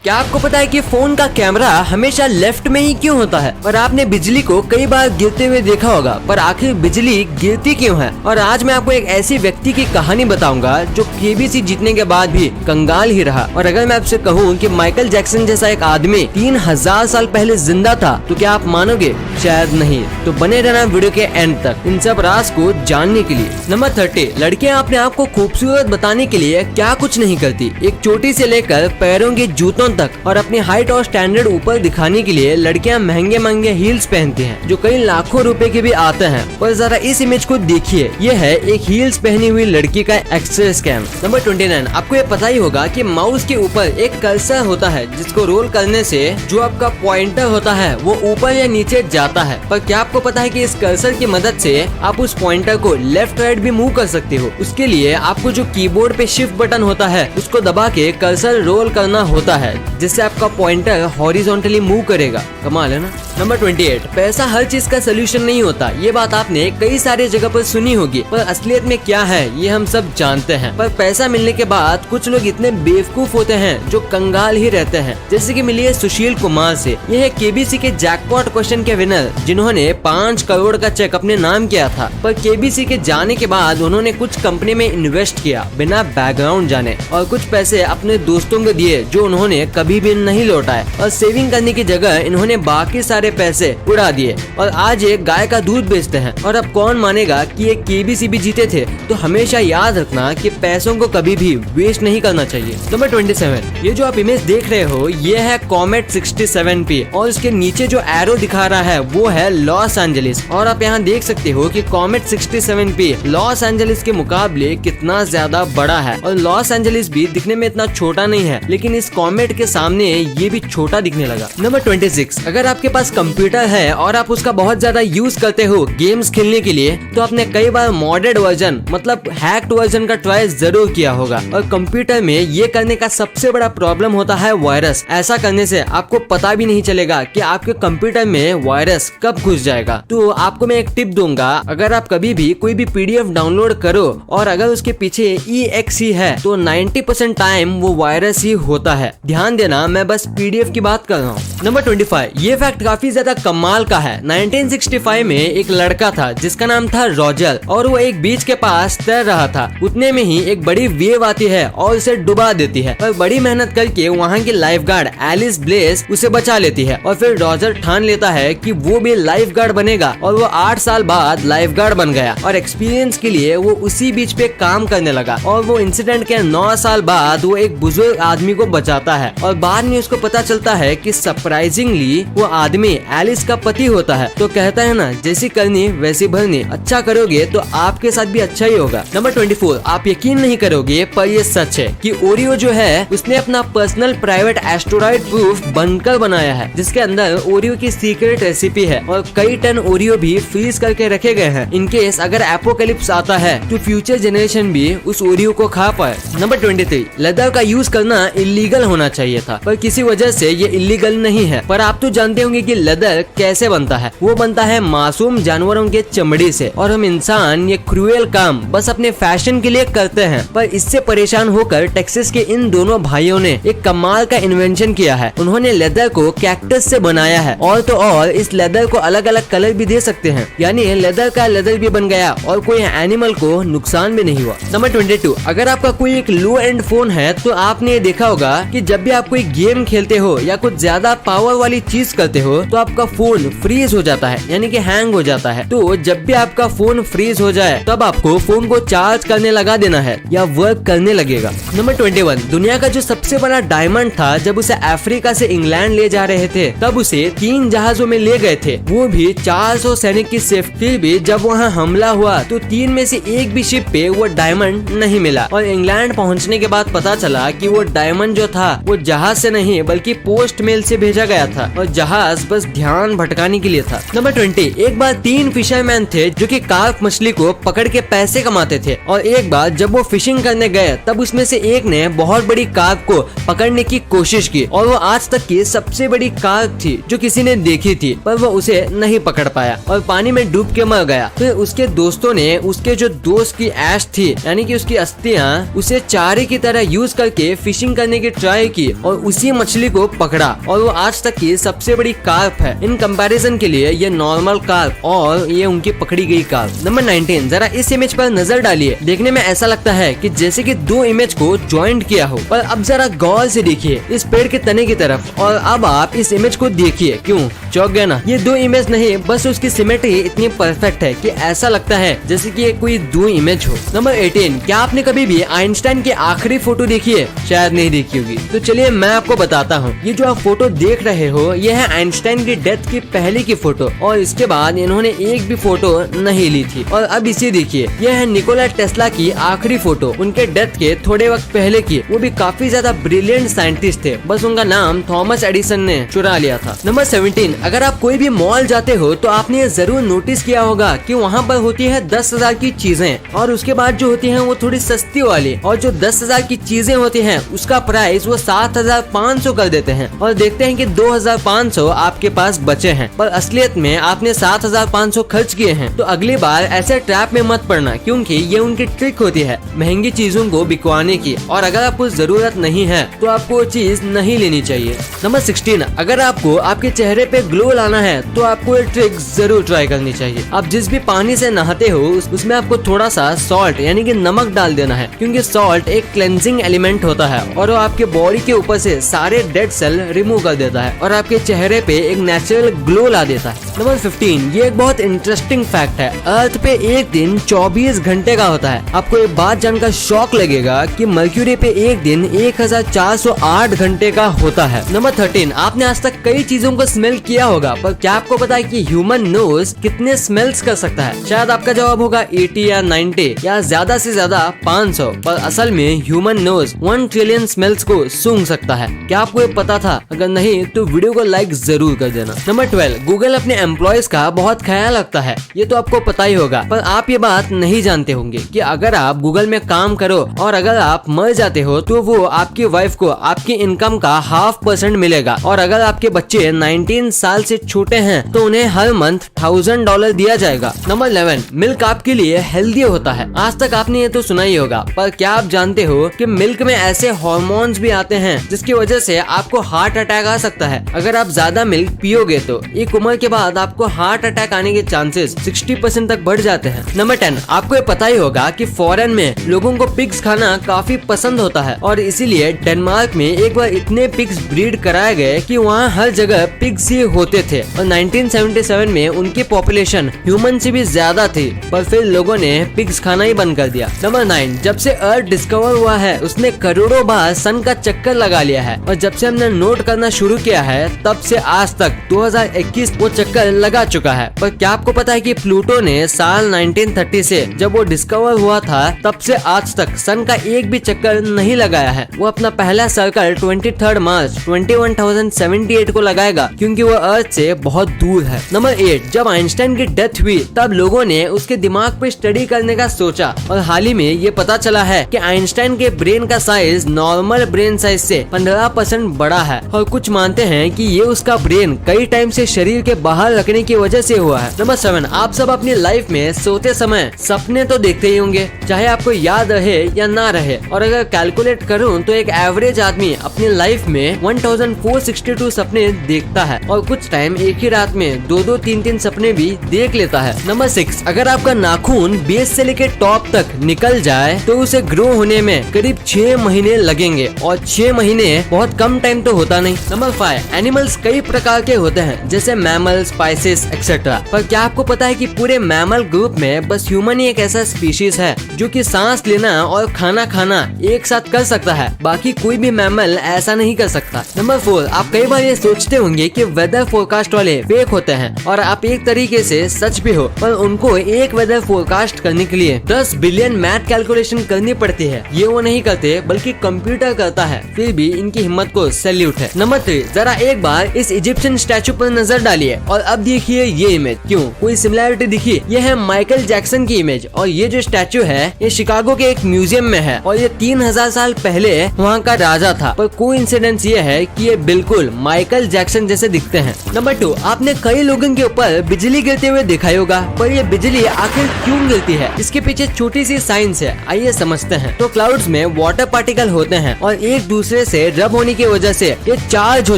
क्या आपको पता है कि फोन का कैमरा हमेशा लेफ्ट में ही क्यों होता है? और आपने बिजली को कई बार गिरते हुए देखा होगा, पर आखिर बिजली गिरती क्यों है? और आज मैं आपको एक ऐसी व्यक्ति की कहानी बताऊंगा जो केबीसी जीतने के बाद भी कंगाल ही रहा। और अगर मैं आपसे कहूँ कि माइकल जैक्सन जैसा एक आदमी 3000 साल पहले जिंदा था, तो क्या आप मानोगे? शायद नहीं। तो बने रहना वीडियो के एंड तक इन सब राज को जानने के लिए। नंबर 30, लड़कियां अपने आप को खूबसूरत बताने के लिए क्या कुछ नहीं करती। एक चोटी से लेकर पैरों के जूतों तक और अपनी हाइट और स्टैंडर्ड ऊपर दिखाने के लिए लड़कियां महंगे महंगे हील्स पहनती हैं, जो कई लाखों रुपए के भी आते हैं। पर जरा इस इमेज को देखिए, ये है एक हील्स पहनी हुई लड़की का एक्सरे स्कैम। नंबर 29, आपको ये पता ही होगा कि माउस के ऊपर एक कर्सर होता है, जिसको रोल करने से जो आपका पॉइंटर होता है वो ऊपर या नीचे जाता है। पर क्या आपको पता है कि इस कर्सर की मदद से आप उस पॉइंटर को लेफ्ट राइट भी मूव कर सकते हो? उसके लिए आपको जो कीबोर्ड पे शिफ्ट बटन होता है उसको दबा के कर्सर रोल करना होता है, जिससे आपका पॉइंटर हॉरिजॉन्टली मूव करेगा। कमाल है ना। नंबर 28, पैसा हर चीज का सोल्यूशन नहीं होता। ये बात आपने कई सारे जगह पर सुनी होगी, पर असलियत में क्या है ये हम सब जानते हैं। पर पैसा मिलने के बाद कुछ लोग इतने बेवकूफ होते हैं जो कंगाल ही रहते हैं। जैसे कि मिली है सुशील कुमार से। यह है केबीसी के जैकपॉट क्वेश्चन के विनर, जिन्होंने 5 करोड़ का चेक अपने नाम किया था। पर केबीसी के जाने के बाद उन्होंने कुछ कंपनी में इन्वेस्ट किया बिना बैकग्राउंड जाने, और कुछ पैसे अपने दोस्तों को दिए जो उन्होंने कभी भी नहीं लौटाए। और सेविंग करने की जगह इन्होंने बाकी सारे पैसे उड़ा दिए और आज एक गाय का दूध बेचते हैं। और अब कौन मानेगा कि ये केबीसी भी जीते थे। तो हमेशा याद रखना कि पैसों को कभी भी वेस्ट नहीं करना चाहिए। नंबर 27, ये जो आप इमेज देख रहे हो ये है कॉमेट 67P, और इसके नीचे जो एरो दिखा रहा है वो है लॉस एंजलिस। और आप यहाँ देख सकते हो कि कॉमेट 67P लॉस एंजलिस के मुकाबले कितना ज्यादा बड़ा है। और लॉस एंजलिस भी दिखने में इतना छोटा नहीं है, लेकिन इस कॉमेट के सामने ये भी छोटा दिखने लगा। नंबर 26, अगर आपके पास कंप्यूटर है और आप उसका बहुत ज्यादा यूज करते हो गेम्स खेलने के लिए, तो आपने कई बार मॉडेड वर्जन मतलब हैक्ड वर्जन का ट्राई जरूर किया होगा। और कंप्यूटर में ये करने का सबसे बड़ा प्रॉब्लम होता है वायरस। ऐसा करने से आपको पता भी नहीं चलेगा कि आपके कंप्यूटर में वायरस कब घुस जाएगा। तो आपको मैं एक टिप दूंगा, अगर आप कभी भी कोई भी PDF डाउनलोड करो और अगर उसके पीछे EXE है तो 90% टाइम वो वायरस ही होता है। ध्यान देना, मैं बस PDF की बात कर रहा हूँ। नंबर 25, ये फैक्ट काफी ज्यादा कमाल का है। 1965 में एक लड़का था जिसका नाम था रॉजर, और वो एक बीच के पास तैर रहा था। उतने में ही एक बड़ी वेव आती है और उसे डुबा देती है। और बड़ी मेहनत करके वहाँ की लाइफगार्ड एलिस ब्लेस उसे बचा लेती है। और फिर रॉजर ठान लेता है कि वो भी लाइफगार्ड बनेगा, और वो 8 साल बाद लाइफगार्ड बन गया। और एक्सपीरियंस के लिए वो उसी बीच पे काम करने लगा। और वो इंसिडेंट के 9 साल बाद वो एक बुजुर्ग आदमी को बचाता है। और बाद में उसको पता चलता है कि सरप्राइजिंगली वो आदमी एलिस का पति होता है। तो कहता है ना, जैसी करनी वैसी भरनी, अच्छा करोगे तो आपके साथ भी अच्छा ही होगा। नंबर 24, आप यकीन नहीं करोगे पर ये सच है कि ओरियो जो है उसने अपना पर्सनल प्राइवेट एस्टेरॉयड प्रूफ बनकर बनाया है, जिसके अंदर ओरियो की सीक्रेट रेसिपी है। और कई टन ओरियो भी फ्रीज करके रखे गए हैं, इन केस अगर एपोकलिप्स आता है तो फ्यूचर जनरेशन भी उस ओरियो को खा पाए। नंबर 23, लेदर का यूज करना इलीगल होना चाहिए था, पर किसी वजह से ये इलीगल नहीं है। पर आप तो जानते होंगे कि लेदर कैसे बनता है। वो बनता है मासूम जानवरों के चमड़ी से, और हम इंसान ये क्रूएल काम बस अपने फैशन के लिए करते हैं। पर इससे परेशान होकर टेक्सास के इन दोनों भाइयों ने एक कमाल का इन्वेंशन किया है। उन्होंने लेदर को कैक्टस से बनाया है, और तो और इस लेदर को अलग अलग कलर भी दे सकते हैं, यानी लेदर का लेदर भी बन गया और कोई एनिमल को नुकसान भी नहीं हुआ। नंबर 22, अगर आपका कोई एक लो एंड फोन है तो आपने देखा होगा कि जब भी आप कोई गेम खेलते हो या कुछ ज्यादा पावर वाली चीज करते हो तो आपका फोन फ्रीज हो जाता है, यानी कि हैंग हो जाता है। तो जब भी आपका फोन फ्रीज हो जाए तब आपको फोन को चार्ज करने लगा देना है या वर्क करने लगेगा। नंबर 21, दुनिया का जो सबसे बड़ा डायमंड था, जब उसे अफ्रीका से इंग्लैंड ले जा रहे थे तब उसे 3 जहाजों में ले गए थे, वो भी 400 सैनिक की सेफ्टी भी। जब वहाँ हमला हुआ तो 3 में से एक भी शिप पे वो डायमंड नहीं मिला। और इंग्लैंड पहुँचने के बाद पता चला कि वो डायमंड जो था वो जहाज से नहीं बल्कि पोस्ट मेल से भेजा गया था, और जहाज बस ध्यान भटकाने के लिए था। नंबर 20, एक बार 3 फिशरमैन थे जो कि कार्प मछली को पकड़ के पैसे कमाते थे। और एक बार जब वो फिशिंग करने गए तब उसमें से एक ने बहुत बड़ी कार्प को पकड़ने की कोशिश की, और वो आज तक की सबसे बड़ी कार्प थी जो किसी ने देखी थी, पर वो उसे नहीं पकड़ पाया और पानी में डूब के मर गया। फिर उसके दोस्तों ने उसके जो दोस्त की ऐश थी, यानी कि उसकी अस्थियां, उसे चारे की तरह यूज करके फिशिंग करने की ट्राई की, और और उसी मछली को पकड़ा और वो आज तक की सबसे बड़ी कार्प है। इन कंपैरिजन के लिए ये नॉर्मल कार्प और ये उनकी पकड़ी गई कार्प। नंबर 19, जरा इस इमेज पर नजर डालिए। देखने में ऐसा लगता है कि जैसे कि दो इमेज को ज्वाइंट किया हो, पर अब जरा गौर से देखिए इस पेड़ के तने की तरफ और अब आप इस इमेज को देखिए। क्यों चौंक गया ना? ये दो इमेज नहीं, बस उसकी सिमेट्री इतनी परफेक्ट है कि ऐसा लगता है जैसे कि ये कोई दो इमेज हो। नंबर 18, क्या आपने कभी भी आइंस्टाइन की आखिरी फोटो देखी है? शायद नहीं देखी होगी, तो चलिए मैं आपको बताता हूँ। ये जो आप फोटो देख रहे हो ये है आइंस्टाइन की डेथ की पहले की फोटो और इसके बाद इन्होंने एक भी फोटो नहीं ली थी। और अब इसे देखिए, यह है निकोला टेस्ला की आखिरी फोटो, उनके डेथ के थोड़े वक्त पहले की। वो भी काफी ज्यादा ब्रिलियंट साइंटिस्ट थे, बस उनका नाम थॉमस एडिसन ने चुरा लिया था। नंबर 17, अगर आप कोई भी मॉल जाते हो तो आपने ये जरूर नोटिस किया होगा कि वहाँ पर होती है 10,000 की चीजें और उसके बाद जो होती है वो थोड़ी सस्ती वाली, और जो 10,000 की चीजें होती हैं उसका प्राइस वो 7,500 कर देते हैं और देखते हैं कि 2,500 आपके पास बचे हैं, पर असलियत में आपने 7,500 खर्च किए हैं। तो अगली बार ऐसे ट्रैप में मत पड़ना, क्योंकि ये उनकी ट्रिक होती है महंगी चीजों को बिकवाने की, और अगर आपको जरूरत नहीं है तो आपको वो चीज नहीं लेनी चाहिए। नंबर 16, अगर आपको आपके चेहरे पे ग्लो लाना है तो आपको ये ट्रिक जरूर ट्राई करनी चाहिए। आप जिस भी पानी से नहाते हो उसमें आपको थोड़ा सा सॉल्ट यानी कि नमक डाल देना है, क्योंकि सॉल्ट एक क्लेंजिंग एलिमेंट होता है और वो आपके बॉडी के ऊपर से सारे डेड सेल रिमूव कर देता है और आपके चेहरे पे एक नेचुरल ग्लो ला देता है। नंबर 15, ये एक बहुत इंटरेस्टिंग फैक्ट है। अर्थ पे एक दिन 24 घंटे का होता है। आपको एक बात जानकर शॉक लगेगा कि मर्क्यूरी पे एक दिन 1408 घंटे का होता है। नंबर 13, आपने आज तक कई चीजों को स्मेल किया होगा, पर क्या आपको पता है कि ह्यूमन नोज कितने स्मेल्स कर सकता है? शायद आपका जवाब होगा 80 या 90 या ज्यादा से ज्यादा 500, पर असल में ह्यूमन नोज 1 ट्रिलियन स्मेल्स को सूंघ सकता है। क्या आपको ये पता था? अगर नहीं तो वीडियो को लाइक जरूर कर देना। नंबर 12, गूगल अपने एम्प्लॉयज का बहुत ख्याल रखता है। ये तो आपको पता ही होगा, पर आप ये बात नहीं जानते होंगे कि अगर आप गूगल में काम करो और अगर आप मर जाते हो तो वो आपकी वाइफ को आपकी इनकम का 0.5% मिलेगा, और अगर आपके बच्चे 19 साल से छोटे हैं तो उन्हें हर मंथ $1,000 दिया जाएगा। नंबर 11, मिल्क आपके लिए हेल्दी होता है। आज तक आपने ये तो सुना ही होगा, पर क्या आप जानते हो कि मिल्क में ऐसे हार्मोन्स भी आते हैं जिसकी वजह से आपको हार्ट अटैक आ सकता है। अगर आप ज्यादा मिल्क पियोगे तो एक उम्र के बाद आपको हार्ट अटैक आने के चांसेस 60% तक बढ़ जाते हैं। नंबर 10, आपको ये पता ही होगा कि फॉरेन में लोगों को पिग्स खाना काफी पसंद होता है और इसीलिए डेनमार्क में एक बार इतने पिग्स ब्रीड कराए गए कि वहाँ हर जगह पिग्स ही होते थे और 1977 में उनकी पॉपुलेशन ह्यूमन से भी ज्यादा थी, पर फिर लोगों ने पिग्स खाना ही बंद कर दिया। नंबर 9, जब से अर्थ डिस्कवर हुआ है उसने करोड़ों बार सन का चक्कर लगा लिया है, और जब से हमने नोट करना शुरू किया है तब से आज तक 2021 वो चक्कर लगा चुका है। पर क्या आपको पता है कि प्लूटो ने साल 1930 से जब वो डिस्कवर हुआ था तब से आज तक सन का एक भी चक्कर नहीं लगाया है। वो अपना पहला सर्कल 23 मार्च 21,078 को लगाएगा, क्योंकि वो अर्थ से बहुत दूर है। नंबर 8, जब आइंस्टाइन की डेथ हुई तब लोगों ने उसके दिमाग पे स्टडी करने का सोचा, और हाल ही में ये पता चला है कि आइंस्टाइन के ब्रेन का साइज नॉर्मल ब्रेन साइज से 15% बड़ा है, और कुछ मानते हैं कि ये उसका ब्रेन कई टाइम से शरीर के बाहर रखने की वजह से हुआ है। नंबर 7, आप सब अपनी लाइफ में सोते समय सपने तो देखते ही होंगे, चाहे आपको याद रहे या ना रहे, और अगर कैलकुलेट करूं तो एक एवरेज आदमी अपनी लाइफ में 1462 सपने देखता है, और कुछ टाइम एक ही रात में 2-2, 3-3 सपने भी देख लेता है। नंबर 6, अगर आपका नाखून बेस से लेकर टॉप तक निकल जाए तो उसे ग्रो होने में करीब 6 महीने लगेंगे, और 6 महीने बहुत कम टाइम तो होता नहीं। नंबर 5, एनिमल्स कई प्रकार के होते हैं जैसे मैमल, स्पाइसेस एक्सेट्रा, पर क्या आपको पता है कि पूरे मैमल ग्रुप में बस ह्यूमन ही एक ऐसा स्पीशीज है जो कि सांस लेना और खाना खाना एक साथ कर सकता है, बाकी कोई भी मैमल ऐसा नहीं कर सकता। नंबर 4, आप कई बार ये सोचते होंगे कि वेदर फोरकास्ट वाले फेक होते हैं, और आप एक तरीके से सच भी हो, पर उनको एक वेदर फोरकास्ट करने के लिए 10 बिलियन मैथ कैलकुलेशन करनी पड़ती है। ये वो नहीं करते बल्कि कंप्यूटर करता है, फिर भी इनकी हिम्मत को सैल्यूट है। नंबर 3, जरा एक बार इस इजिप्शियन स्टैचू पर नजर डालिए और अब देखिए ये इमेज। क्यों, कोई सिमिलैरिटी दिखी? ये है माइकल जैक्सन की इमेज, और ये जो स्टैचू है ये शिकागो के एक म्यूजियम में है, और ये 3000 साल पहले वहाँ का राजा था। पर कोइंसिडेंस ये है कि ये बिल्कुल माइकल जैक्सन जैसे दिखते हैं। हैं। नंबर 2, आपने कई लोगों के ऊपर बिजली गिरते हुए देखा ही होगा, पर ये बिजली आखिर क्यों गिरती है, इसके पीछे छोटी सी साइंस है, आइए समझते हैं। तो क्लाउड्स में वाटर पार्टिकल होते हैं और एक दूसरे से रब होने की वजह से ये चार्ज हो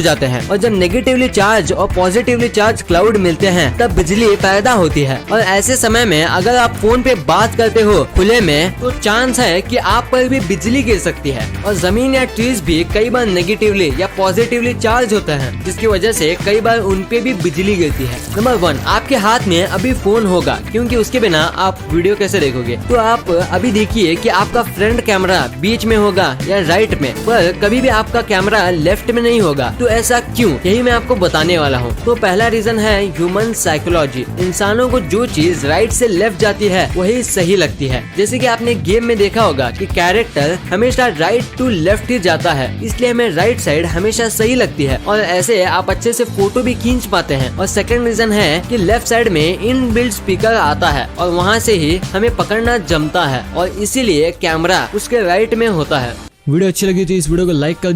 जाते हैं, और जब नेगेटिवली चार्ज और पॉजिटिवली चार्ज क्लाउड मिलते हैं तब बिजली पैदा होती है। और ऐसे समय में अगर आप फोन पे बात करते हो खुले में तो चांस है कि आप पर भी बिजली गिर सकती है। और जमीन या ट्रीज भी कई बार नेगेटिवली या पॉजिटिवली चार्ज होते हैं, जिसकी वजह से कई बार उन पे भी बिजली गिरती है। नंबर 1, आपके हाथ में अभी फोन होगा, क्योंकि उसके बिना आप वीडियो कैसे देखोगे। तो आप अभी देखिए कि आपका फ्रंट कैमरा बीच में होगा या राइट में, पर कभी भी आपका कैमरा लेफ्ट में नहीं होगा। तो ऐसा क्यों, यही मैं आपको बताने वाला हूँ। तो पहला रीजन है ह्यूमन साइकोलॉजी। इंसानों को जो चीज राइट से लेफ्ट जाती है वही सही लगती है। जैसे कि आपने गेम में देखा होगा कि कैरेक्टर हमेशा राइट टू लेफ्ट ही जाता है, इसलिए हमें राइट साइड हमेशा सही लगती है और ऐसे आप अच्छे से फोटो भी खींच पाते हैं। और सेकंड रीजन है कि लेफ्ट साइड में इनबिल्ट स्पीकर आता है और वहाँ से ही हमें पकड़ना जमता है, और इसीलिए कैमरा उसके राइट में होता है। वीडियो अच्छी लगी तो इस वीडियो को लाइक कर दे।